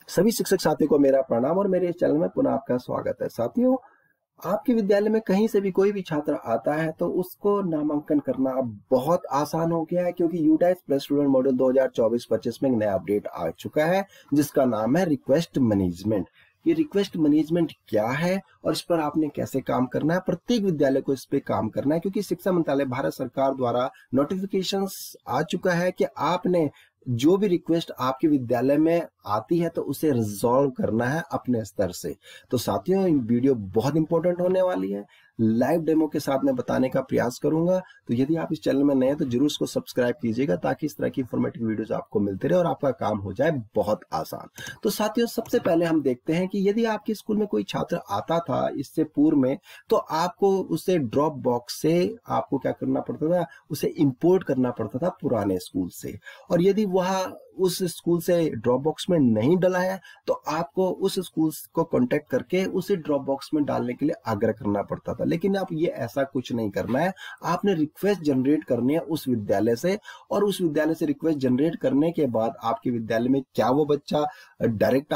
सभी शिक्षक साथियों को मेरा प्रणाम और मेरे इस चैनल में पुनः आपका स्वागत है। साथियों, आपके विद्यालय में कहीं से भी कोई भी छात्र आता है तो उसको नामांकन करना अब बहुत आसान हो गया है, क्योंकि यूडाइस प्लस स्टूडेंट मॉड्यूल 2024-25 में एक नया अपडेट आ चुका है जिसका नाम है रिक्वेस्ट मैनेजमेंट। ये रिक्वेस्ट मैनेजमेंट क्या है और इस पर आपने कैसे काम करना है, प्रत्येक विद्यालय को इस पे काम करना है, क्योंकि शिक्षा मंत्रालय भारत सरकार द्वारा नोटिफिकेशंस आ चुका है कि आपने जो भी रिक्वेस्ट आपके विद्यालय में आती है तो उसे रिजॉल्व करना है अपने स्तर से। तो साथियों, ये वीडियो बहुत इंपॉर्टेंट होने वाली है, लाइव डेमो के साथ मैं बताने का प्रयास करूंगा। तो यदि आप इस चैनल में नए हैं तो जरूर इसको सब्सक्राइब कीजिएगा ताकि इस तरह की इंफॉर्मेटिव वीडियोस आपको मिलते रहे और आपका काम हो जाए बहुत आसान। तो साथियों, सबसे पहले हम देखते हैं कि यदि आपके स्कूल में कोई छात्र आता था इससे पूर्व में, तो आपको उसे ड्रॉप बॉक्स से आपको क्या करना पड़ता था, उसे इंपोर्ट करना पड़ता था पुराने स्कूल से। और यदि वह उस स्कूल से ड्रॉप बॉक्स में नहीं डला है तो आपको उस स्कूल को कांटेक्ट करके उसे ड्रॉप बॉक्स में डालने के लिए आग्रह करना पड़ता था। लेकिन अब ये ऐसा कुछ नहीं करना है, आपने रिक्वेस्ट जनरेट करनी है उस विद्यालय से, और उस विद्यालय से रिक्वेस्ट जनरेट करने के बाद आपके विद्यालय में क्या वो बच्चा डायरेक्ट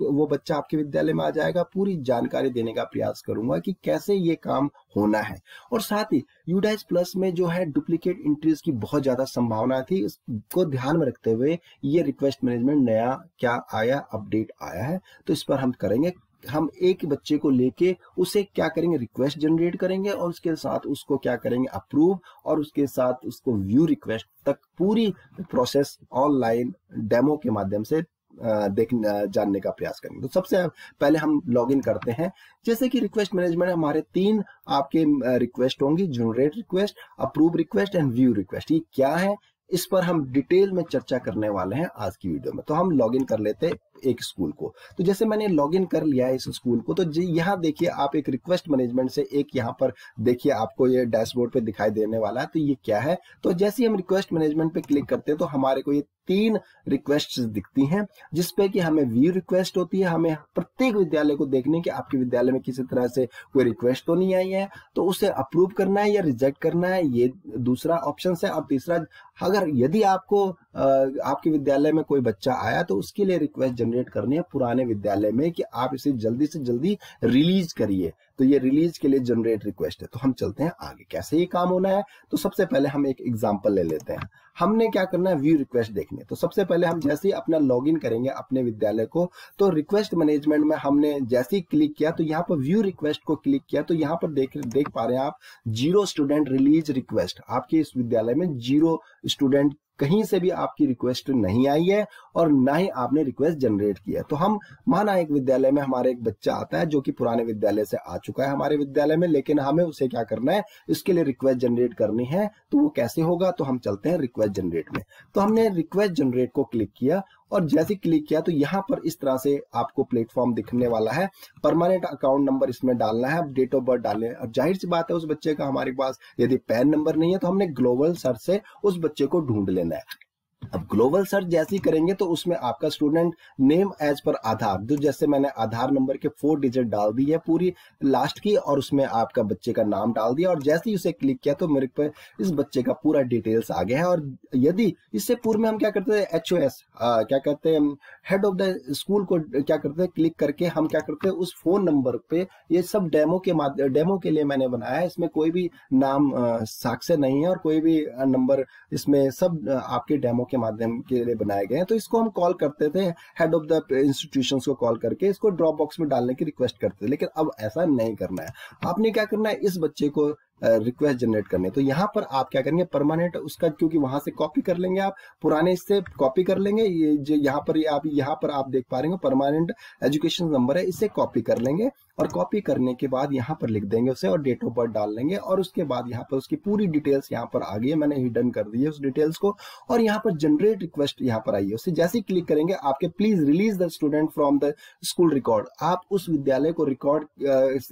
वो बच्चा आपके विद्यालय में आ जाएगा, पूरी जानकारी देने का प्रयास करूंगा कि कैसे ये काम होना है। और साथ ही यूडाइस प्लस में जो है डुप्लीकेट एंट्रीज की बहुत ज्यादा संभावना थी, इसको ध्यान में रखते हुए ये रिक्वेस्ट मैनेजमेंट नया क्या आया, अपडेट आया है। तो इस पर हम करेंगे, हम एक बच्चे को लेके उसे क्या करेंगे, रिक्वेस्ट जनरेट करेंगे और उसके साथ उसको क्या करेंगे, अप्रूव, और उसके साथ उसको व्यू रिक्वेस्ट तक पूरी प्रोसेस ऑनलाइन डेमो के माध्यम से जानने का प्रयास करेंगे। तो सबसे पहले हम लॉगिन करते हैं। जैसे कि रिक्वेस्ट मैनेजमेंट हमारे 3 आपके रिक्वेस्ट होंगी, generate request, approve request and view request. ये क्या है, इस पर हम डिटेल में चर्चा करने वाले हैं आज की वीडियो में। तो हम लॉगिन कर लेते हैं एक स्कूल को। तो जैसे मैंने लॉगिन कर लिया है इस स्कूल को, तो यहाँ देखिए आप एक रिक्वेस्ट मैनेजमेंट से एक यहाँ पर देखिए आपको ये डैशबोर्ड पे दिखाई देने वाला है। तो ये क्या है, तो जैसे ही हम रिक्वेस्ट मैनेजमेंट पे क्लिक करते हैं तो हमारे को ये 3 रिक्वेस्ट दिखती हैं, जिसपे कि हमें व्यू रिक्वेस्ट होती है। हमें प्रत्येक विद्यालय को देखने कि आपके विद्यालय में किसी तरह से कोई रिक्वेस्ट तो नहीं आई है, तो उसे अप्रूव करना है या रिजेक्ट करना है, ये दूसरा ऑप्शन है। और तीसरा, अगर यदि आपको आपके विद्यालय में कोई बच्चा आया तो उसके लिए रिक्वेस्ट जनरेट करनी है पुराने विद्यालय में कि आप इसे जल्दी से जल्दी रिलीज करिए। तो ये रिलीज के लिए जनरेट रिक्वेस्ट है। तो हम चलते हैं आगे, कैसे ये काम होना है। तो सबसे पहले हम एक एग्जांपल ले लेते हैं। हमने क्या करना है, व्यू रिक्वेस्ट देखनी है। तो सबसे पहले हम जैसे ही अपना लॉगिन करेंगे अपने विद्यालय को, तो रिक्वेस्ट मैनेजमेंट में हमने जैसे ही क्लिक किया तो यहाँ पर व्यू रिक्वेस्ट को क्लिक किया तो यहाँ पर देख पा रहे हैं आप 0 स्टूडेंट रिलीज रिक्वेस्ट। आपके इस विद्यालय में 0 स्टूडेंट, कहीं से भी आपकी रिक्वेस्ट नहीं आई है और ना ही आपने रिक्वेस्ट जनरेट किया। तो हम माना एक विद्यालय में हमारे एक बच्चा आता है जो कि पुराने विद्यालय से आ चुका है हमारे विद्यालय में, लेकिन हमें उसे क्या करना है, इसके लिए रिक्वेस्ट जनरेट करनी है। तो वो कैसे होगा, तो हम चलते हैं रिक्वेस्ट जनरेट में। तो हमने रिक्वेस्ट जनरेट को क्लिक किया और जैसे क्लिक किया तो यहाँ पर इस तरह से आपको प्लेटफॉर्म दिखने वाला है। परमानेंट अकाउंट नंबर इसमें डालना है, डेट ऑफ बर्थ डालना है। और जाहिर सी बात है उस बच्चे का हमारे पास यदि पैन नंबर नहीं है तो हमने ग्लोबल सर्च से उस बच्चे को ढूंढ लेना है। अब ग्लोबल सर्च जैसे ही करेंगे तो उसमें आपका स्टूडेंट नेम एज पर आधार, जो जैसे मैंने आधार नंबर के 4 डिजिट डाल दी है पूरी लास्ट की, और उसमें आपका बच्चे का नाम डाल दिया और जैसे ही उसे क्लिक किया तो मेरे पे इस बच्चे का पूरा डिटेल्स आ गया है। और यदि इससे पूर्व में हम क्या करते हैं, HOS क्या कहते हैं, हेड ऑफ द स्कूल को क्या करते हैं, क्लिक करके हम क्या करते हैं उस फोन नंबर पे, ये सब डेमो के लिए मैंने बनाया है। इसमें कोई भी नाम साक्ष्य नहीं है और कोई भी नंबर, इसमें सब आपके डेमो के माध्यम के लिए बनाए गए हैं। तो इसको हम कॉल करते थे, हेड ऑफ द इंस्टीट्यूशंस को कॉल करके इसको ड्रॉप बॉक्स में डालने की रिक्वेस्ट करते थे। लेकिन अब ऐसा नहीं करना है, आपने क्या करना है, इस बच्चे को रिक्वेस्ट जनरेट करने। तो यहाँ पर आप क्या करेंगे, परमानेंट उसका, क्योंकि वहां से कॉपी कर लेंगे, आप पुराने से कॉपी कर लेंगे। ये जो यहाँ पर आप देख पा रहे हो परमानेंट एजुकेशन नंबर है, इसे कॉपी कर लेंगे और कॉपी करने के बाद यहाँ पर लिख देंगे उसे और डेट ऑफ बर्थ डाल लेंगे। और उसके बाद यहाँ पर उसकी पूरी डिटेल्स यहाँ पर आ गई है, मैंने हिडन कर दी है उस डिटेल्स को। और यहाँ पर जनरेट रिक्वेस्ट यहाँ पर आई है, उससे जैसे ही क्लिक करेंगे आपके please release the student from the school record, आप उस विद्यालय को रिकॉर्ड,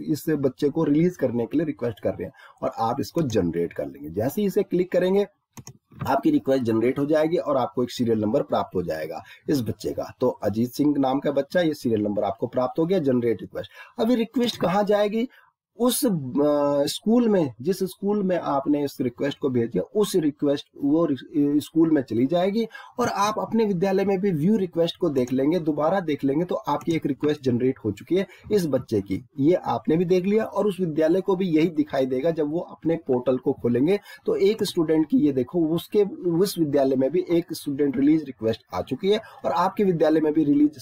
इस बच्चे को रिलीज करने के लिए रिक्वेस्ट कर रहे हैं और आप इसको जनरेट कर लेंगे। जैसे ही इसे क्लिक करेंगे आपकी रिक्वेस्ट जनरेट हो जाएगी और आपको एक सीरियल नंबर प्राप्त हो जाएगा इस बच्चे का। तो अजीत सिंह नाम का बच्चा, ये सीरियल नंबर आपको प्राप्त हो गया, जनरेट रिक्वेस्ट। अभी रिक्वेस्ट कहाँ जाएगी, उस स्कूल में, जिस स्कूल में आपने इस रिक्वेस्ट को भेज दिया, उस रिक्वेस्ट वो स्कूल में चली जाएगी और आप अपने विद्यालय में भी व्यू रिक्वेस्ट को देख लेंगे, दोबारा देख लेंगे तो आपकी एक रिक्वेस्ट जनरेट हो चुकी है इस बच्चे की, ये आपने भी देख लिया और उस विद्यालय को भी यही दिखाई देगा जब वो अपने पोर्टल को खोलेंगे। तो एक स्टूडेंट की, ये देखो, उसके उस विद्यालय में भी एक स्टूडेंट रिलीज रिक्वेस्ट आ चुकी है और आपके विद्यालय में भी रिलीज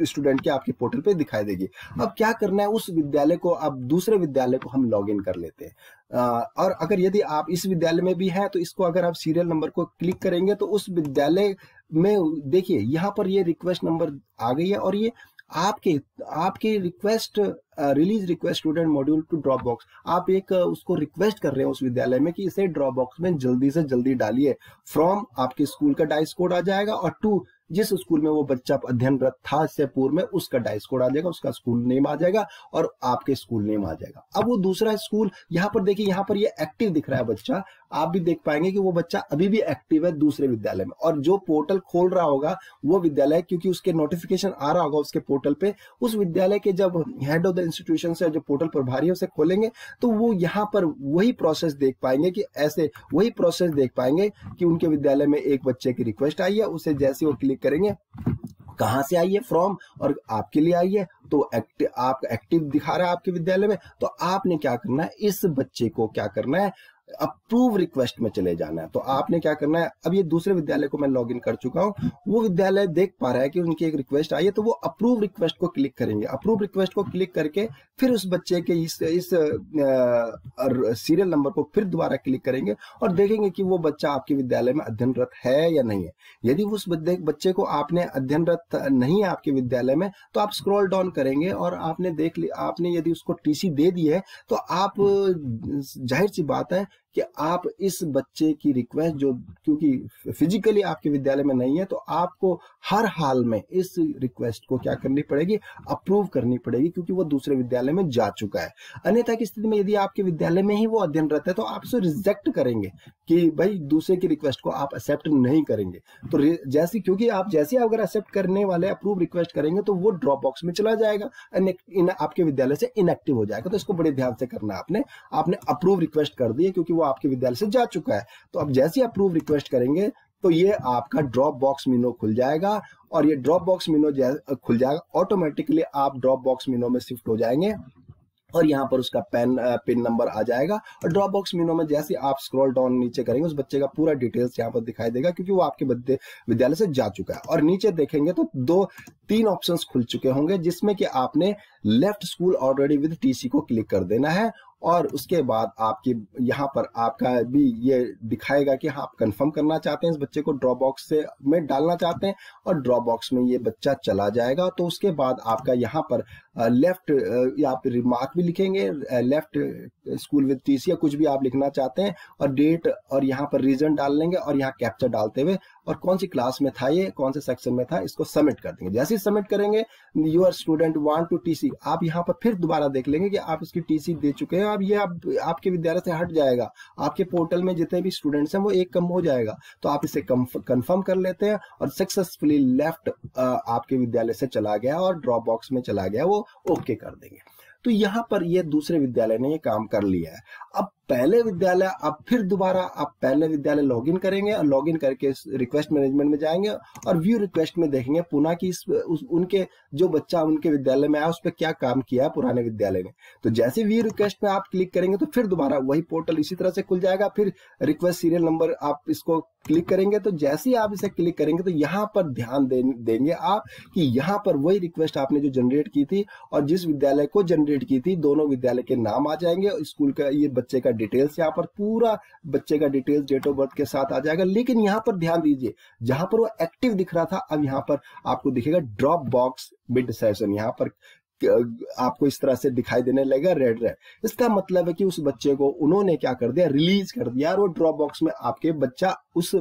स्टूडेंट की आपके पोर्टल पे दिखाई देगी। अब क्या करना है, उस विद्यालय को, अब दूसरे विद्यालय को हम लॉगिन कर लेते हैं। और अगर यदि आप इस विद्यालय में भी हैं तो इसको अगर आप सीरियल नंबर को क्लिक करेंगे तो उस विद्यालय में देखिए यहाँ पर ये रिक्वेस्ट नंबर आ गई है और ये आपके request, release request student module to drop box, आप एक उसको रिक्वेस्ट कर रहे हैं उस विद्यालय में कि इसे ड्रॉप बॉक्स में जल्दी से जल्दी डालिए। फ्रॉम आपके स्कूल का डाइस कोड आ जाएगा और टू जिस स्कूल में वो बच्चा अध्ययनरत था इससे पूर्व में, उसका डाइस कोड आ जाएगा, उसका स्कूल नेम आ जाएगा और आपके स्कूल नेम आ जाएगा। अब वो दूसरा स्कूल, यहाँ पर देखिए, यहाँ पर ये एक्टिव दिख रहा है बच्चा, आप भी देख पाएंगे कि वो बच्चा अभी भी एक्टिव है दूसरे विद्यालय में, और जो पोर्टल खोल रहा होगा वो विद्यालय, क्योंकि उसके नोटिफिकेशन आ रहा होगा उसके पोर्टल पे, उस विद्यालय के जब हेड ऑफ द इंस्टीट्यूशन से जो पोर्टल प्रभारी है उसे खोलेंगे तो वो यहाँ पर वही प्रोसेस देख पाएंगे कि ऐसे वही प्रोसेस देख पाएंगे कि उनके विद्यालय में एक बच्चे की रिक्वेस्ट आई है, उसे जैसे वो क्लिक करेंगे, कहां से आई है, फ्रॉम, और आपके लिए आई है तो आप एक्टिव दिखा रहा है आपके विद्यालय में, तो आपने क्या करना है, इस बच्चे को क्या करना है, अप्रूव रिक्वेस्ट में चले जाना है। तो आपने क्या करना है, अब ये दूसरे विद्यालय को मैं लॉगिन कर चुका हूं, वो विद्यालय देख पा रहा है कि उनकी एक रिक्वेस्ट आई है, तो वो अप्रूव रिक्वेस्ट को क्लिक करेंगे। अप्रूव रिक्वेस्ट को क्लिक करके फिर उस बच्चे के इस सीरियल नंबर को फिर दोबारा क्लिक करेंगे और देखेंगे कि वो बच्चा आपके विद्यालय में अध्ययनरत है या नहीं है। यदि उस बच्चे को आपने अध्ययनरत नहीं है आपके विद्यालय में तो आप स्क्रॉल डाउन करेंगे और आपने देख लिया, आपने यदि उसको टीसी दे दी है तो आप, जाहिर सी बात है कि आप इस बच्चे की रिक्वेस्ट, जो क्योंकि फिजिकली आपके विद्यालय में नहीं है, तो आपको हर हाल में इस रिक्वेस्ट को क्या करनी पड़ेगी, अप्रूव करनी पड़ेगी, क्योंकि वो दूसरे विद्यालय में जा चुका है। अन्यथा की स्थिति में यदि आपके विद्यालय में ही वो अध्ययनरत है तो आप उसे रिजेक्ट करेंगे कि भाई दूसरे की रिक्वेस्ट को आप एक्सेप्ट नहीं करेंगे। तो जैसे, क्योंकि आप जैसे अगर एक्सेप्ट करने वाले अप्रूव रिक्वेस्ट करेंगे तो वो ड्रॉप बॉक्स में चला जाएगा, आपके विद्यालय से इनएक्टिव हो जाएगा। तो इसको बड़े ध्यान से करना है, आपने अप्रूव रिक्वेस्ट कर दी है क्योंकि वो आपके विद्यालय से जा चुका है। तो अब जैसे अप्रूव रिक्वेस्ट करेंगे तो ये आपका ड्रॉप बॉक्स मिनो खुल जाएगा और ये ड्रॉप बॉक्स मिनो खुल जाएगा, ऑटोमेटिकली आप ड्रॉप बॉक्स मिनो में शिफ्ट हो जाएंगे और यहाँ पर उसका पिन नंबर आ जाएगा। और ड्रॉप बॉक्स मिनो में जैसे आप स्क्रॉल डाउन नीचे करेंगे उस बच्चे का पूरा डिटेल्स यहाँ पर दिखाई देगा, क्योंकि वो आपके विद्यालय से जा चुका है। और नीचे देखेंगे तो 3 ऑप्शंस खुल चुके होंगे, जिसमें कि आपने left school already with TC को क्लिक कर देना है और उसके बाद आपकी यहाँ पर आपका भी ये दिखाएगा कि हाँ, आप कंफर्म करना चाहते हैं इस बच्चे को ड्रॉप बॉक्स से में डालना चाहते हैं और ड्रॉप बॉक्स में ये बच्चा चला जाएगा। तो उसके बाद आपका यहाँ पर लेफ्ट, या फिर रिमार्क भी लिखेंगे, लेफ्ट स्कूल विद टीसी या कुछ भी आप लिखना चाहते हैं, और डेट और यहाँ पर रीजन डाल लेंगे और यहाँ कैप्चा डालते हुए और कौन सी क्लास में था, ये कौन से सेक्शन में था, इसको सबमिट कर देंगे। जैसे ही सबमिट करेंगे, your student want to TC, आप यहाँ पर फिर दोबारा देख लेंगे कि आप इसकी टीसी दे चुके हैं। अब ये आपके विद्यालय से हट जाएगा, आपके पोर्टल में जितने भी स्टूडेंट्स हैं वो एक कम हो जाएगा। तो आप इसे कंफर्म कर लेते हैं और सक्सेसफुली लेफ्ट आपके विद्यालय से चला गया और ड्रॉप बॉक्स में चला गया, वो ओके कर देंगे। तो यहाँ पर ये दूसरे विद्यालय ने ये काम कर लिया है। अब पहले विद्यालय, अब फिर दोबारा आप पहले विद्यालय लॉगिन करेंगे और लॉगिन करके रिक्वेस्ट मैनेजमेंट में जाएंगे और व्यू रिक्वेस्ट में देखेंगे पुनः कि उनके जो बच्चा उनके विद्यालय में आया उस पर क्या काम किया पुराने विद्यालय में। तो जैसे व्यू रिक्वेस्ट में आप क्लिक करेंगे तो फिर दोबारा वही पोर्टल इसी तरह से खुल जाएगा। फिर रिक्वेस्ट सीरियल नंबर आप इसको क्लिक करेंगे, तो जैसे ही आप इसे क्लिक करेंगे तो यहाँ पर ध्यान देंगे आप कि यहाँ पर वही रिक्वेस्ट आपने जो जनरेट की थी और जिस विद्यालय को जनरेट की थी, दोनों विद्यालय के नाम आ जाएंगे, स्कूल का, ये बच्चे का डिटेल्स, यहाँ पर पूरा बच्चे का डिटेल्स डेट ऑफ बर्थ के साथ आ जाएगा। लेकिन यहाँ पर ध्यान दीजिए, जहां पर वो एक्टिव दिख रहा था अब यहाँ पर आपको दिखेगा ड्रॉप बॉक्स मिड सेशन, यहाँ पर आपको इस तरह से दिखाई देने लगेगा रेड। इसका मतलब है कि उस बच्चे को उन्होंने क्या कर दिया, रिलीज कर दिया और वो ड्रॉप बॉक्स में आपके बच्चा उस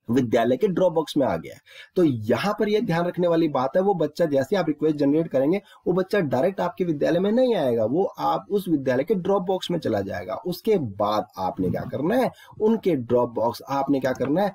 विद्यालय के ड्रॉप बॉक्स में आ गया है। तो यहाँ पर यह ध्यान रखने वाली बात है, वो बच्चा जैसे आप रिक्वेस्ट जनरेट करेंगे वो बच्चा डायरेक्ट आपके विद्यालय में नहीं आएगा, वो आप उस विद्यालय के ड्रॉप बॉक्स में चला जाएगा। उसके बाद आपने क्या करना है, उनके ड्रॉप बॉक्स आपने क्या करना है,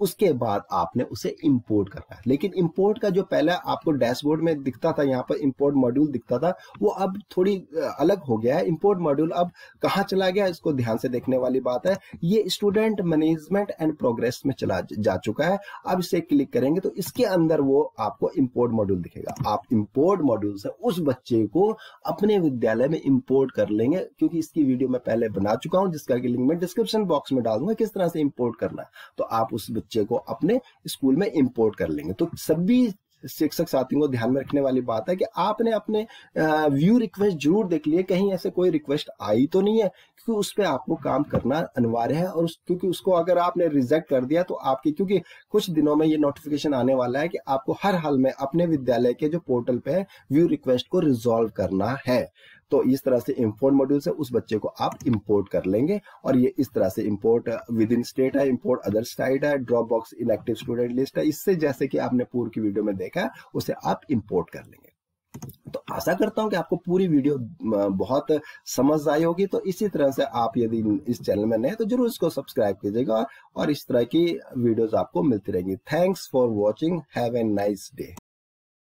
उसके बाद आपने उसे इंपोर्ट करना है। लेकिन इंपोर्ट का जो पहले आपको डैशबोर्ड में दिखता था, यहाँ पर इंपोर्ट मॉड्यूल दिखता था, वो अब थोड़ी अलग हो गया है। इंपोर्ट मॉड्यूल अब कहाँ चला गया, इसको ध्यान से देखने वाली बात है। ये स्टूडेंट मैनेजमेंट एंड प्रोग्रेस में चला जा चुका है। अब इसे क्लिक करेंगे तो इसके अंदर वो आपको इंपोर्ट मॉड्यूल दिखेगा। आप इंपोर्ट मॉड्यूल से उस बच्चे को अपने विद्यालय में इंपोर्ट कर लेंगे, क्योंकि इसकी वीडियो मैं पहले बना चुका हूं, जिसका लिंक मैं डिस्क्रिप्शन बॉक्स में डाल दूंगा किस तरह से इंपोर्ट करना है। तो आप उस बच्चे को अपने स्कूल में इंपोर्ट कर लेंगे। तो सभी शिक्षक साथियों को ध्यान में रखने वाली बात है कि आपने अपने व्यू रिक्वेस्ट जरूर देख लिए, कहीं ऐसे कोई रिक्वेस्ट आई तो नहीं है, क्योंकि उस पर आपको काम करना अनिवार्य है। और क्योंकि उसको अगर आपने रिजेक्ट कर दिया तो आपकी, क्योंकि कुछ दिनों में ये नोटिफिकेशन आने वाला है कि आपको हर हाल में अपने विद्यालय के जो पोर्टल पे है व्यू रिक्वेस्ट को रिजॉल्व करना है। तो इस तरह से इंपोर्ट मॉड्यूल से उस बच्चे को आप इंपोर्ट कर लेंगे। और ये इस तरह से इंपोर्ट विद इन स्टेट है, इंपोर्ट अदर साइड है, drop box inactive student list है। इससे जैसे कि आपने पूर्व की वीडियो में देखा है, उसे आप इंपोर्ट कर लेंगे। तो आशा करता हूं कि आपको पूरी वीडियो बहुत समझ आई होगी। तो इसी तरह से आप यदि इस चैनल में नए तो जरूर इसको सब्सक्राइब कीजिएगा और इस तरह की वीडियोस आपको मिलती रहेंगी। Thanks for watching, have a nice day.